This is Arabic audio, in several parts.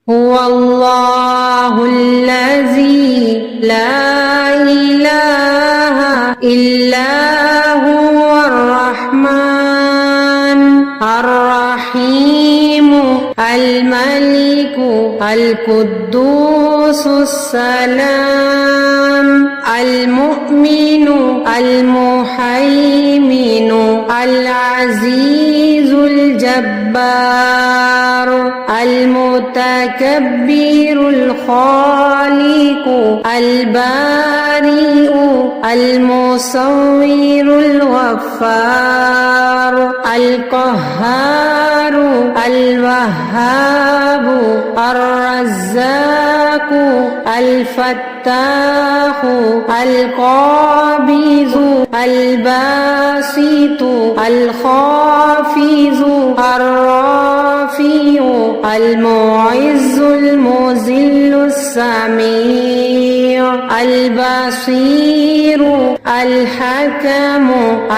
هو الله الذي لا إله إلا هو الرحمن الرحيم الملك القدوس السلام المؤمن المهيمن العزيز الجبار المتكبر الخالق البارئ المصور الغفار القهار الوهاب الرزاق الفتاح القابض الباسط الخافض الرافع المعز المذل السميع البصير الحكم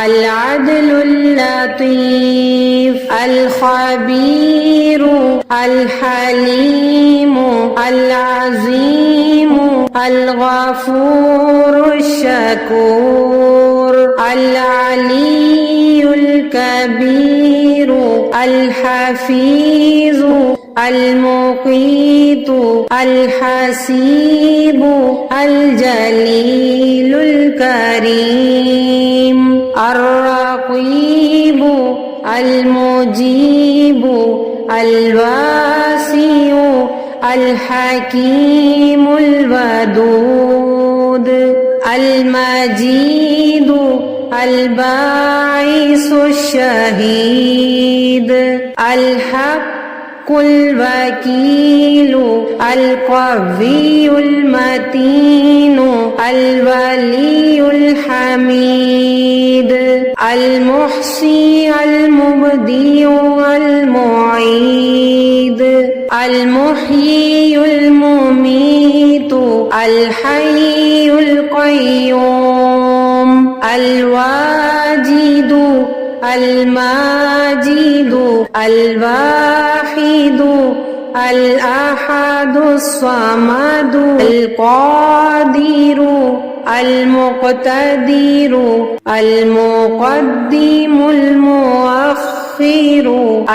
العدل اللطيف الخبير الحليم العظيم الغفور الشكور العلي الكبير الحفيظ المقيت الحسيب الجليل الكريم الرقيب المجيب الواسع الحكيم الودود المجيد الباعث الشهيد الحق الوكيل القوي المتين الولي الحميد المحصي المبدئ المعيد المحيي المميت الحي القيوم الواجد الماجد الواحد الأحد الصمد القادر المقتدر المقدم المؤخر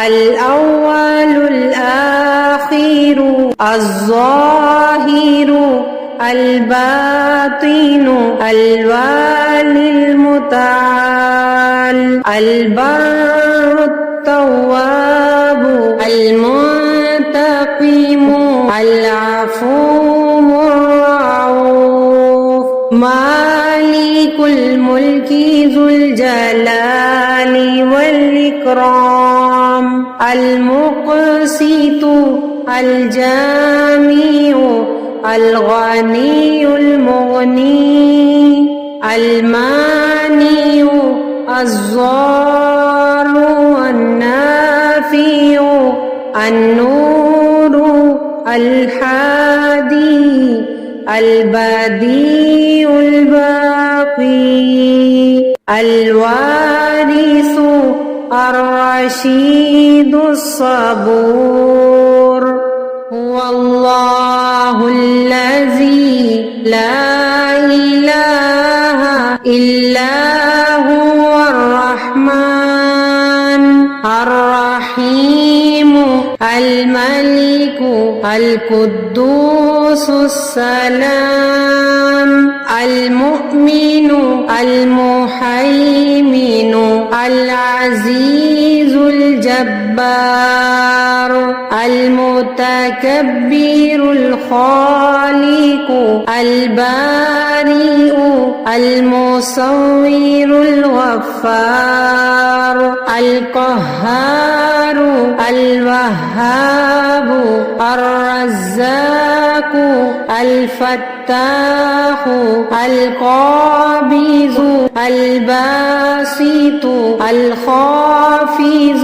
الأول الآخر الظاهر الباطن الوالي المتعال البر التواب المنتقم العفو الرؤوف مالك الملك ذو الجلال والإكرام المقسط الجامع الغني المغني المانع الضار النافع النور الحادي البديع الباقي الوارث الرشيد الصبور هو الله الذي لا إله إلا هو الرحمن الرحيم الملك القدوس السلام المؤمن المهيمن العزيز الجبار المتكبر الخالق البارئ المصور الغفار القهار الوهاب الرزاق الفتاح القابض الباسط الخافض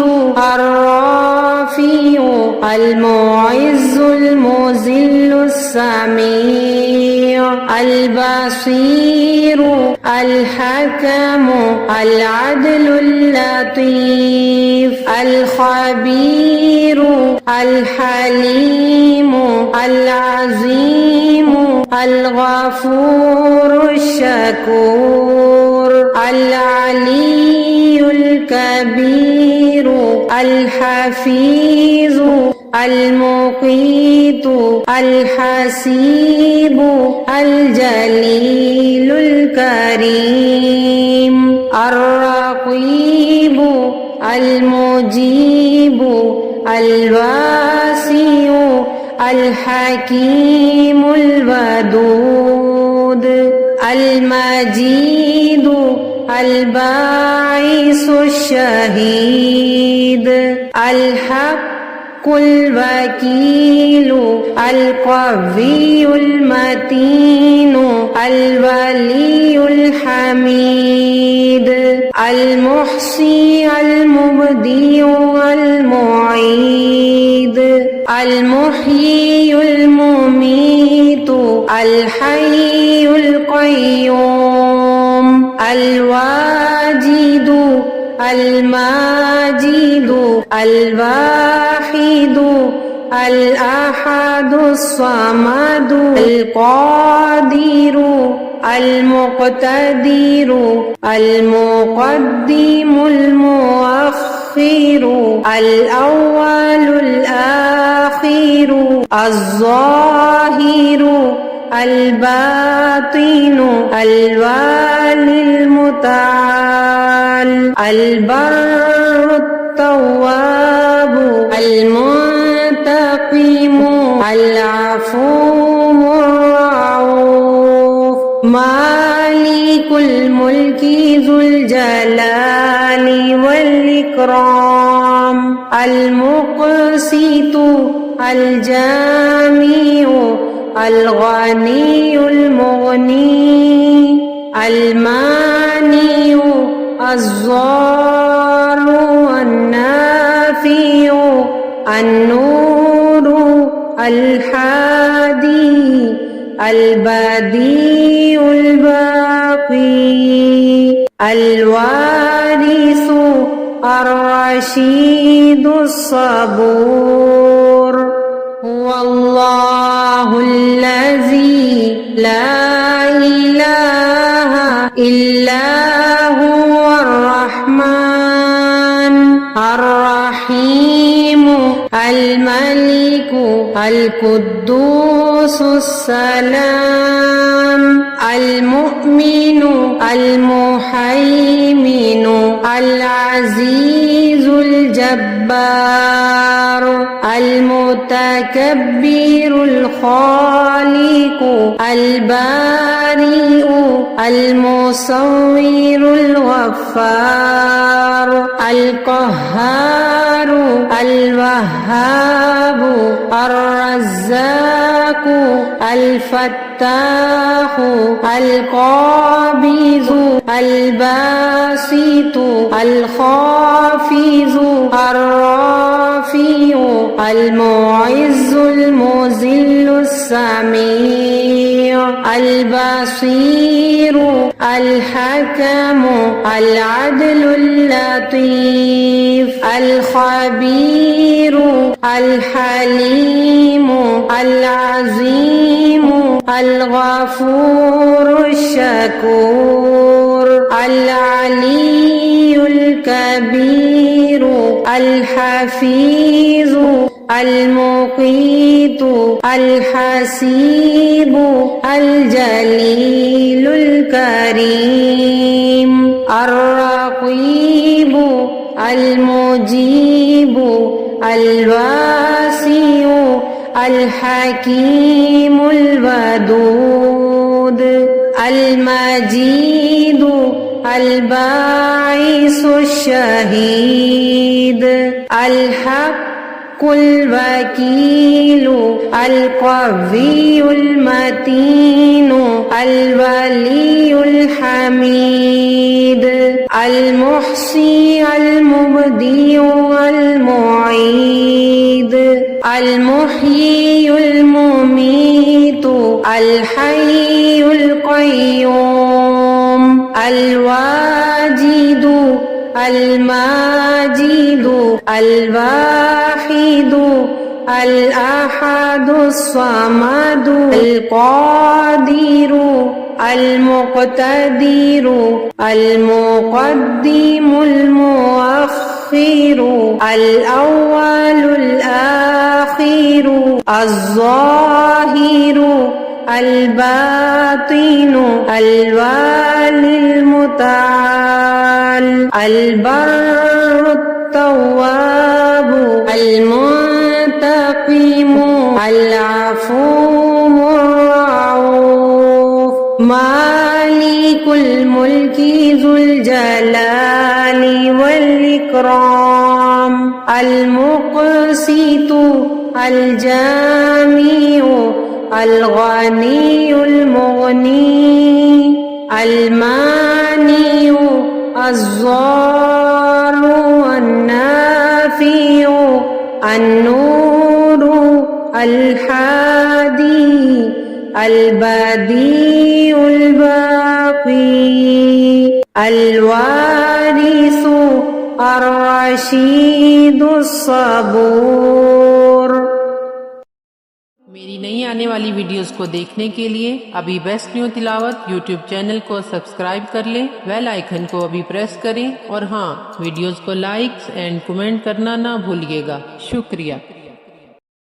الرافع المعز المذل السميع البصير الحكم العدل اللطيف الخبير الحليم العظيم الغفور الشكور العلي الكبير الحفيظ المقيت الحسيب الجليل الكريم الرقيب المجيب الواسع الحكيم الودود المجيد الباعث الشهيد الحق الوكيل القوي المتين الولي الحميد المحصي المبدئ المعيد المحيي المميت الحي القيوم الواجد الماجد الواحد الأحد الصمد القادر المقتدر المقدم المؤخر الأول الآخر الظاهر الباطن الوالي المتعال البر التواب المنتقم العفو الرؤوف مالك الملك ذو الجلال والإكرام المقسط الجامع الغني المغني المانع الضار النافع النور الحادي البديع الباقي الوارث الرشيد الصبور هو الله الذي لا إله إلا هو الرحمن الرحيم الملك القدوس السلام المؤمن المهيمن العزيز الجبار المتكبر الخالق البارئ المصور الغفار القهار الوهاب الرزاق الفتاح القابض الباسط الخافض الرافع المعز المذل السميع البصير الحكم العدل اللطيف الخبير الحليم العظيم الغفور الشكور العلي الكبير الحفيظ المقيت الحسيب الجليل الكريم الرقيب المجيب الواسع الحكيم الودود المجيد الباعث الشهيد الحق الوكيل القوي المتين الولي الحميد المحصي المبدئ المعيد المحيي المميت الحي القيوم الواجد الماجد الواحد अल अहदुस समदु अल क़ादिरु अल मुक़्तदिरु अल मुक़द्दिमुल मुअख्खिरु अल अव्वलुल आखिरु अज़्ज़ाहिरु अल बातिनु अल वालिल मुतआल अल बर्रुत तव्वाबु अल मुंतक़िमु अल अफ़ूवुर रऊफ़ मालिकुल मुल्की ज़ुल जलाली वल इकराम अल मुक़सितु अल जामिउ अल गनियुल मुग़नी अल मानिउ अज़्ज़ारु अन्नाफ़िउ अन्नूरु अल हादी अल बदीउल बाक़ी अल वारिसु अर रशीदुस सबूर। मेरी नई आने वाली वीडियोस को देखने के लिए अभी बेस्ट न्यू तिलावत यूट्यूब चैनल को सब्सक्राइब कर लें, बेल आइकन को अभी प्रेस करें और हाँ, वीडियोस को लाइक एंड कमेंट करना ना भूलिएगा। शुक्रिया।